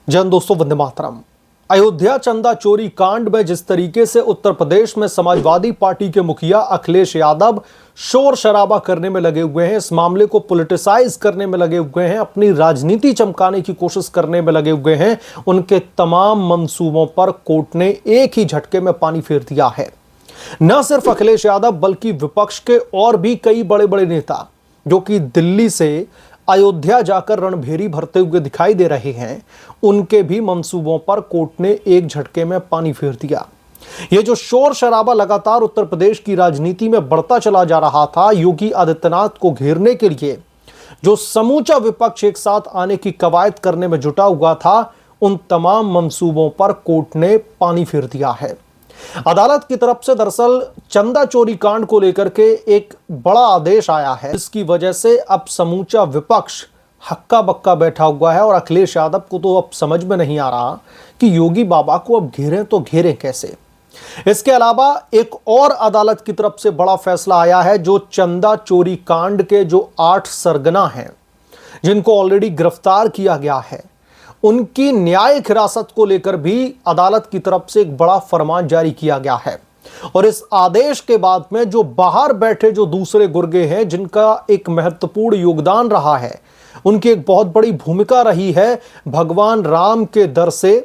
जन दोस्तों, वंदे मातरम। अयोध्या चंदा चोरी कांड में जिस तरीके से उत्तर प्रदेश में समाजवादी पार्टी के मुखिया अखिलेश यादव शोर शराबा करने में लगे हुए हैं, इस मामले को पॉलिटिसाइज करने में लगे हुए हैं, अपनी राजनीति चमकाने की कोशिश करने में लगे हुए हैं, उनके तमाम मंसूबों पर कोर्ट ने एक ही झटके में पानी फेर दिया है। न सिर्फ अखिलेश यादव बल्कि विपक्ष के और भी कई बड़े बड़े नेता जो कि दिल्ली से अयोध्या जाकर रणभेरी भरते हुए दिखाई दे रहे हैं, उनके भी मंसूबों पर कोर्ट ने एक झटके में पानी फेर दिया। यह जो शोर शराबा लगातार उत्तर प्रदेश की राजनीति में बढ़ता चला जा रहा था, योगी आदित्यनाथ को घेरने के लिए जो समूचा विपक्ष एक साथ आने की कवायद करने में जुटा हुआ था, उन तमाम मंसूबों पर कोर्ट ने पानी फेर दिया है। अदालत की तरफ से दरअसल चंदा चोरी कांड को लेकर के एक बड़ा आदेश आया है, जिसकी वजह से अब समूचा विपक्ष हक्का बक्का बैठा हुआ है और अखिलेश यादव को तो अब समझ में नहीं आ रहा कि योगी बाबा को अब घेरें तो घेरें कैसे। इसके अलावा एक और अदालत की तरफ से बड़ा फैसला आया है, जो चंदा चोरी कांड के जो 8 सरगना हैं, जिनको ऑलरेडी गिरफ्तार किया गया है, उनकी न्यायिक हिरासत को लेकर भी अदालत की तरफ से एक बड़ा फरमान जारी किया गया है। और इस आदेश के बाद में जो बाहर बैठे जो दूसरे गुर्गे हैं, जिनका एक महत्वपूर्ण योगदान रहा है, उनकी एक बहुत बड़ी भूमिका रही है भगवान राम के दर से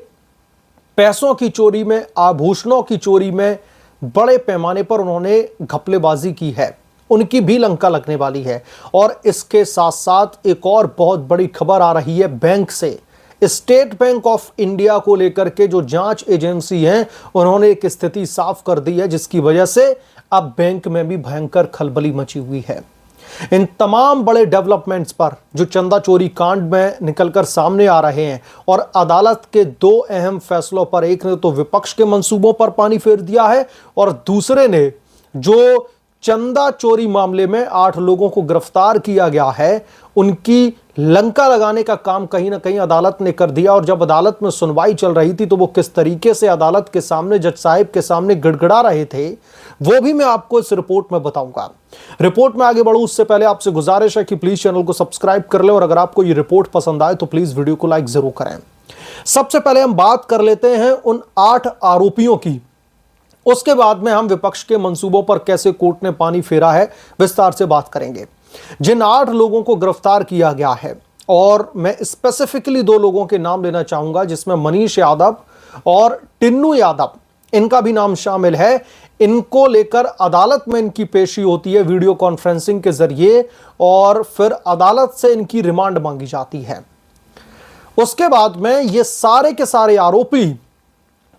पैसों की चोरी में, आभूषणों की चोरी में बड़े पैमाने पर उन्होंने घपलेबाजी की है, उनकी भी लंका लगने वाली है। और इसके साथ साथ एक और बहुत बड़ी खबर आ रही है बैंक से। स्टेट बैंक ऑफ इंडिया को लेकर के जो जांच एजेंसी है, उन्होंने एक स्थिति साफ कर दी है, जिसकी वजह से अब बैंक में भी भयंकर खलबली मची हुई है। इन तमाम बड़े डेवलपमेंट्स पर जो चंदा चोरी कांड में निकलकर सामने आ रहे हैं और अदालत के 2 अहम फैसलों पर, एक ने तो विपक्ष के मंसूबों पर पानी फेर दिया है और दूसरे ने जो चंदा चोरी मामले में 8 लोगों को गिरफ्तार किया गया है, उनकी लंका लगाने का काम कहीं ना कहीं अदालत ने कर दिया। और जब अदालत में सुनवाई चल रही थी तो वो किस तरीके से अदालत के सामने, जज साहिब के सामने गिड़गिड़ा रहे थे, वो भी मैं आपको इस रिपोर्ट में बताऊंगा। रिपोर्ट में आगे बढ़ूं उससे पहले आपसे गुजारिश है कि प्लीज चैनल को सब्सक्राइब कर ले और अगर आपको ये रिपोर्ट पसंद आए तो प्लीज वीडियो को लाइक जरूर करें। सबसे पहले हम बात कर लेते हैं उन 8 आरोपियों की, उसके बाद में हम विपक्ष के मंसूबों पर कैसे कोर्ट ने पानी फेरा है विस्तार से बात करेंगे। जिन 8 लोगों को गिरफ्तार किया गया है, और मैं स्पेसिफिकली 2 लोगों के नाम लेना चाहूंगा, जिसमें मनीष यादव और टिन्नू यादव, इनका भी नाम शामिल है। इनको लेकर अदालत में इनकी पेशी होती है वीडियो कॉन्फ्रेंसिंग के जरिए और फिर अदालत से इनकी रिमांड मांगी जाती है। उसके बाद में ये सारे के सारे आरोपी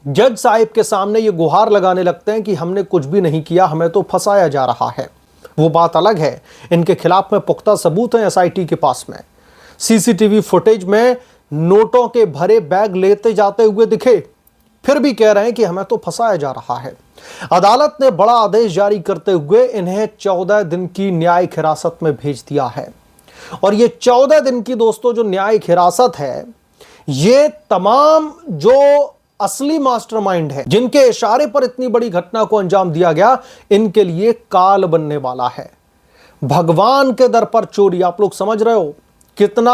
जज साहिब के सामने ये गुहार लगाने लगते हैं कि हमने कुछ भी नहीं किया, हमें तो फंसाया जा रहा है। वो बात अलग है, इनके खिलाफ में पुख्ता सबूत हैं एसआईटी के पास में। सीसीटीवी फुटेज में नोटों के भरे बैग लेते जाते हुए दिखे, फिर भी कह रहे हैं कि हमें तो फंसाया जा रहा है। अदालत ने बड़ा आदेश जारी करते हुए इन्हें 14 दिन की न्यायिक हिरासत में भेज दिया है। और ये 14 दिन की दोस्तों जो न्यायिक हिरासत है, ये तमाम जो असली मास्टरमाइंड है, जिनके इशारे पर इतनी बड़ी घटना को अंजाम दिया गया, इनके लिए काल बनने वाला है। भगवान के दर पर चोरी, आप लोग समझ रहे हो कितना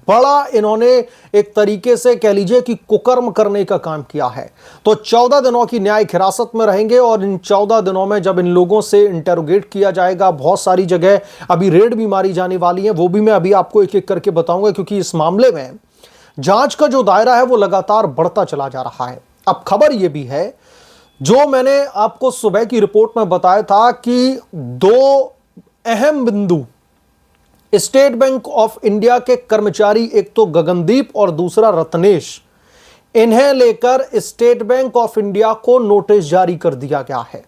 बड़ा इन्होंने एक तरीके से कह लीजिए कि कुकर्म करने का काम किया है। तो 14 दिनों की न्यायिक हिरासत में रहेंगे और इन 14 दिनों में जब इन लोगों से इंटेरोगेट किया जाएगा, बहुत सारी जगह अभी रेड भी मारी जाने वाली है, वो भी मैं अभी आपको एक एक करके बताऊंगा, क्योंकि इस मामले में जांच का जो दायरा है वो लगातार बढ़ता चला जा रहा है। अब खबर यह भी है, जो मैंने आपको सुबह की रिपोर्ट में बताया था कि 2 अहम बिंदु स्टेट बैंक ऑफ इंडिया के कर्मचारी, एक तो गगनदीप और दूसरा रत्नेश, इन्हें लेकर स्टेट बैंक ऑफ इंडिया को नोटिस जारी कर दिया गया है।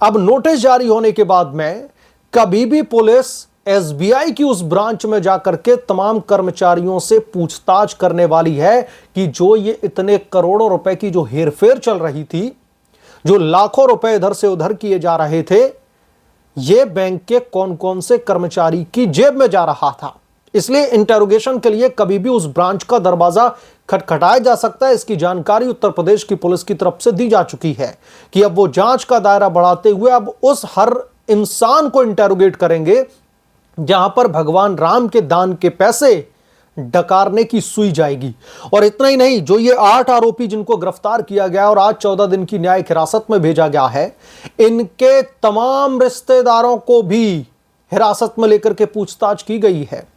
अब नोटिस जारी होने के बाद में कभी भी पुलिस एसबीआई की उस ब्रांच में जाकर के तमाम कर्मचारियों से पूछताछ करने वाली है कि जो ये इतने करोड़ों रुपए की जो हेरफेर चल रही थी, जो लाखों रुपए इधर से उधर किए जा रहे थे, ये बैंक के कौन कौन से कर्मचारी की जेब में जा रहा था। इसलिए इंटेरोगेशन के लिए कभी भी उस ब्रांच का दरवाजा खटखटाया जा सकता है। इसकी जानकारी उत्तर प्रदेश की पुलिस की तरफ से दी जा चुकी है कि अब वो जांच का दायरा बढ़ाते हुए अब उस हर इंसान को इंटेरोगेट करेंगे जहां पर भगवान राम के दान के पैसे डकारने की सुई जाएगी। और इतना ही नहीं, जो ये 8 आरोपी जिनको गिरफ्तार किया गया और आज 14 दिन की न्यायिक हिरासत में भेजा गया है, इनके तमाम रिश्तेदारों को भी हिरासत में लेकर के पूछताछ की गई है।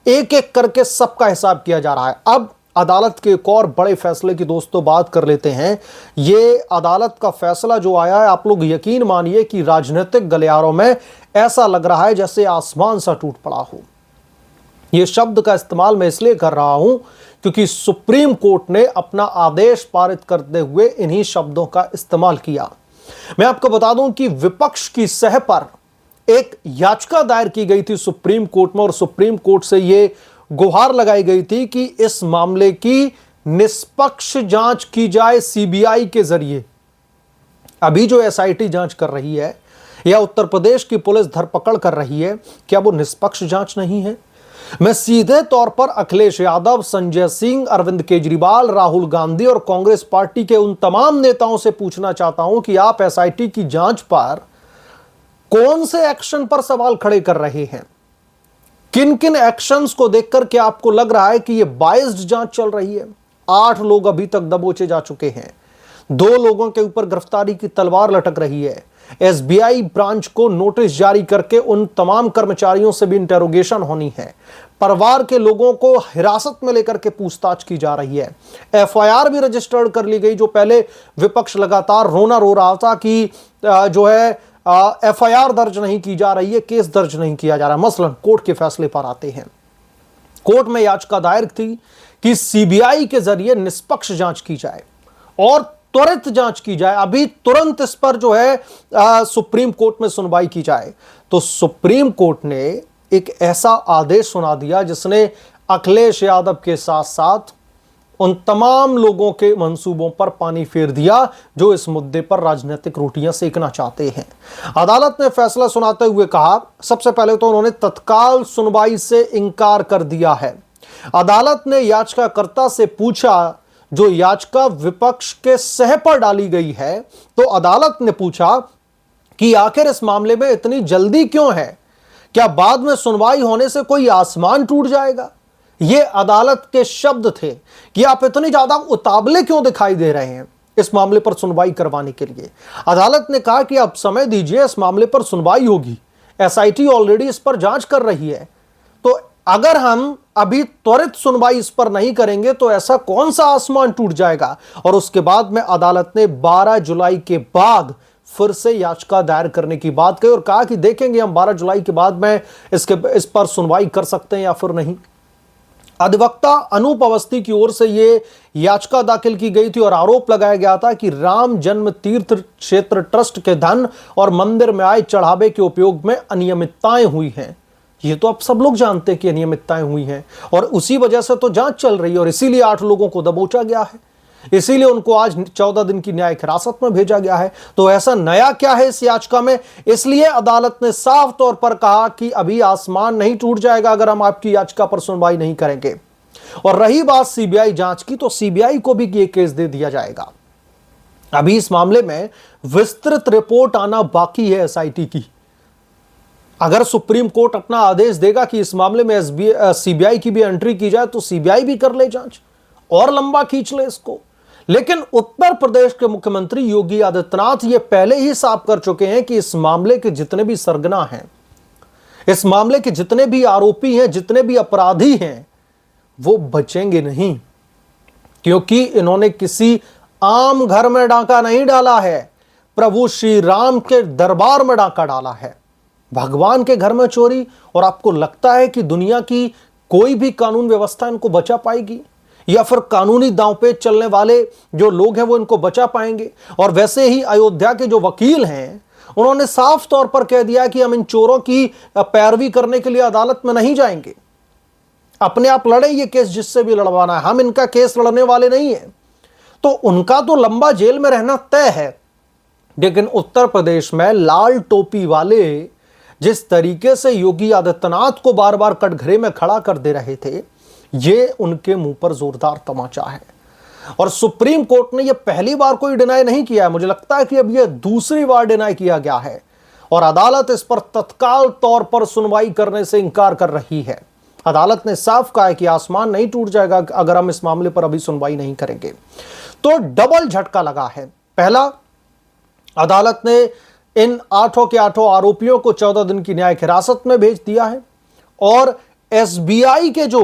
एक एक करके सबका हिसाब किया जा रहा है। अब अदालत के एक और बड़े फैसले की दोस्तों बात कर लेते हैं। ये अदालत का फैसला जो आया है, आप लोग यकीन मानिए कि राजनीतिक गलियारों में ऐसा लग रहा है जैसे आसमान सा टूट पड़ा हो। यह शब्द का इस्तेमाल मैं इसलिए कर रहा हूं क्योंकि सुप्रीम कोर्ट ने अपना आदेश पारित करते हुए इन्हीं शब्दों का इस्तेमाल किया। मैं आपको बता दूं कि विपक्ष की सह पर एक याचिका दायर की गई थी सुप्रीम कोर्ट में, और सुप्रीम कोर्ट से यह गुहार लगाई गई थी कि इस मामले की निष्पक्ष जांच की जाए सीबीआई के जरिए। अभी जो एसआईटी जांच कर रही है या उत्तर प्रदेश की पुलिस धरपकड़ कर रही है, क्या वो निष्पक्ष जांच नहीं है? मैं सीधे तौर पर अखिलेश यादव, संजय सिंह, अरविंद केजरीवाल, राहुल गांधी और कांग्रेस पार्टी के उन तमाम नेताओं से पूछना चाहता हूं कि आप एसआईटी की जांच पर कौन से एक्शन पर सवाल खड़े कर रहे हैं? किन किन एक्शंस को देखकर क्या आपको लग रहा है कि यह बायस्ड जांच चल रही है? 8 लोग अभी तक दबोचे जा चुके हैं। 2 लोगों के ऊपर गिरफ्तारी की तलवार लटक रही है। एसबीआई ब्रांच को नोटिस जारी करके उन तमाम कर्मचारियों से भी इंटेरोगेशन होनी है। परिवार के लोगों को हिरासत में लेकर के पूछताछ की जा रही है। एफआईआर भी रजिस्टर्ड कर ली गई। जो पहले विपक्ष लगातार रोना रो रहा था कि जो है एफआईआर दर्ज नहीं की जा रही है, केस दर्ज नहीं किया जा रहा। मसलन कोर्ट के फैसले पर आते हैं। कोर्ट में याचिका दायर थी कि सीबीआई के जरिए निष्पक्ष जांच की जाए और त्वरित जांच की जाए। अभी तुरंत इस पर जो है सुप्रीम कोर्ट में सुनवाई की जाए। तो सुप्रीम कोर्ट ने एक ऐसा आदेश सुना दिया जिसने अखिलेश यादव के साथ साथ उन तमाम लोगों के मंसूबों पर पानी फेर दिया जो इस मुद्दे पर राजनीतिक रोटियां सेकना चाहते हैं। अदालत ने फैसला सुनाते हुए कहा, सबसे पहले तो उन्होंने तत्काल सुनवाई से इंकार कर दिया है। अदालत ने याचिकाकर्ता से पूछा, जो याचिका विपक्ष के सह पर डाली गई है, तो अदालत ने पूछा कि आखिर इस मामले में इतनी जल्दी क्यों है? क्या बाद में सुनवाई होने से कोई आसमान टूट जाएगा? ये अदालत के शब्द थे कि आप इतनी ज्यादा उतावले क्यों दिखाई दे रहे हैं इस मामले पर सुनवाई करवाने के लिए। अदालत ने कहा कि आप समय दीजिए, इस मामले पर सुनवाई होगी। एसआईटी ऑलरेडी इस पर जांच कर रही है, तो अगर हम अभी त्वरित सुनवाई इस पर नहीं करेंगे तो ऐसा कौन सा आसमान टूट जाएगा। और उसके बाद में अदालत ने 12 जुलाई के बाद फिर से याचिका दायर करने की बात कही और कहा कि देखेंगे हम 12 जुलाई के बाद में इस पर सुनवाई कर सकते हैं या फिर नहीं। अधिवक्ता अनूप अवस्थी की ओर से यह याचिका दाखिल की गई थी और आरोप लगाया गया था कि राम जन्म तीर्थ क्षेत्र ट्रस्ट के धन और मंदिर में आए चढ़ावे के उपयोग में अनियमितताएं हुई हैं। ये तो आप सब लोग जानते हैं कि अनियमितताएं हुई हैं और उसी वजह से तो जांच चल रही है और इसीलिए 8 लोगों को दबोचा गया है। इसीलिए उनको आज 14 दिन की न्यायिक हिरासत में भेजा गया है। तो ऐसा नया क्या है इस याचिका में? इसलिए अदालत ने साफ तौर पर कहा कि अभी आसमान नहीं टूट जाएगा अगर हम आपकी याचिका पर सुनवाई नहीं करेंगे। और रही बात सीबीआई जांच की, तो सीबीआई को भी ये केस दे दिया जाएगा। अभी इस मामले में विस्तृत रिपोर्ट आना बाकी है एसआईटी की। अगर सुप्रीम कोर्ट अपना आदेश देगा कि इस मामले में सीबीआई की भी एंट्री की जाए तो सीबीआई भी कर ले जांच और लंबा खींच ले इसको। लेकिन उत्तर प्रदेश के मुख्यमंत्री योगी आदित्यनाथ ये पहले ही साफ कर चुके हैं कि इस मामले के जितने भी सरगना हैं, इस मामले के जितने भी आरोपी हैं, जितने भी अपराधी हैं, वो बचेंगे नहीं, क्योंकि इन्होंने किसी आम घर में डाका नहीं डाला है, प्रभु श्री राम के दरबार में डाका डाला है, भगवान के घर में चोरी। और आपको लगता है कि दुनिया की कोई भी कानून व्यवस्था इनको बचा पाएगी या फिर कानूनी दांव पे चलने वाले जो लोग हैं वो इनको बचा पाएंगे? और वैसे ही अयोध्या के जो वकील हैं उन्होंने साफ तौर पर कह दिया कि हम इन चोरों की पैरवी करने के लिए अदालत में नहीं जाएंगे, अपने आप लड़े ये केस जिससे भी लड़वाना है, हम इनका केस लड़ने वाले नहीं है। तो उनका तो लंबा जेल में रहना तय है। लेकिन उत्तर प्रदेश में लाल टोपी वाले जिस तरीके से योगी आदित्यनाथ को बार बार कटघरे में खड़ा कर दे रहे थे, ये उनके मुंह पर जोरदार तमाचा है। और सुप्रीम कोर्ट ने यह पहली बार कोई डिनाई नहीं किया है, मुझे लगता है कि अब यह दूसरी बार डिनाई किया गया है और अदालत इस पर तत्काल तौर पर सुनवाई करने से इंकार कर रही है। अदालत ने साफ कहा है कि आसमान नहीं टूट जाएगा अगर हम इस मामले पर अभी सुनवाई नहीं करेंगे। तो डबल झटका लगा है। पहला, अदालत ने इन 8 के 8 आरोपियों को 14 दिन की न्यायिक हिरासत में भेज दिया है और एसबीआई के जो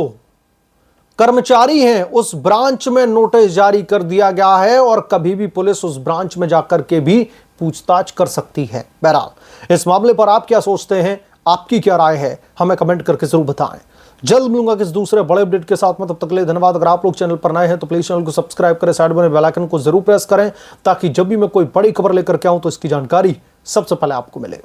कर्मचारी हैं उस ब्रांच में नोटिस जारी कर दिया गया है और कभी भी पुलिस उस ब्रांच में जाकर के भी पूछताछ कर सकती है। बहरहाल इस मामले पर आप क्या सोचते हैं, आपकी क्या राय है, हमें कमेंट करके जरूर बताएं। जल्द मिलूंगा किस दूसरे बड़े अपडेट के साथ में, तब तक के लिए धन्यवाद। अगर आप लोग चैनल पर नए हैं तो प्लीज चैनल को सब्सक्राइब करें, साइड में बेल आइकन को जरूर प्रेस करें ताकि जब भी मैं कोई बड़ी खबर लेकर के आऊं तो इसकी जानकारी सबसे पहले आपको मिले।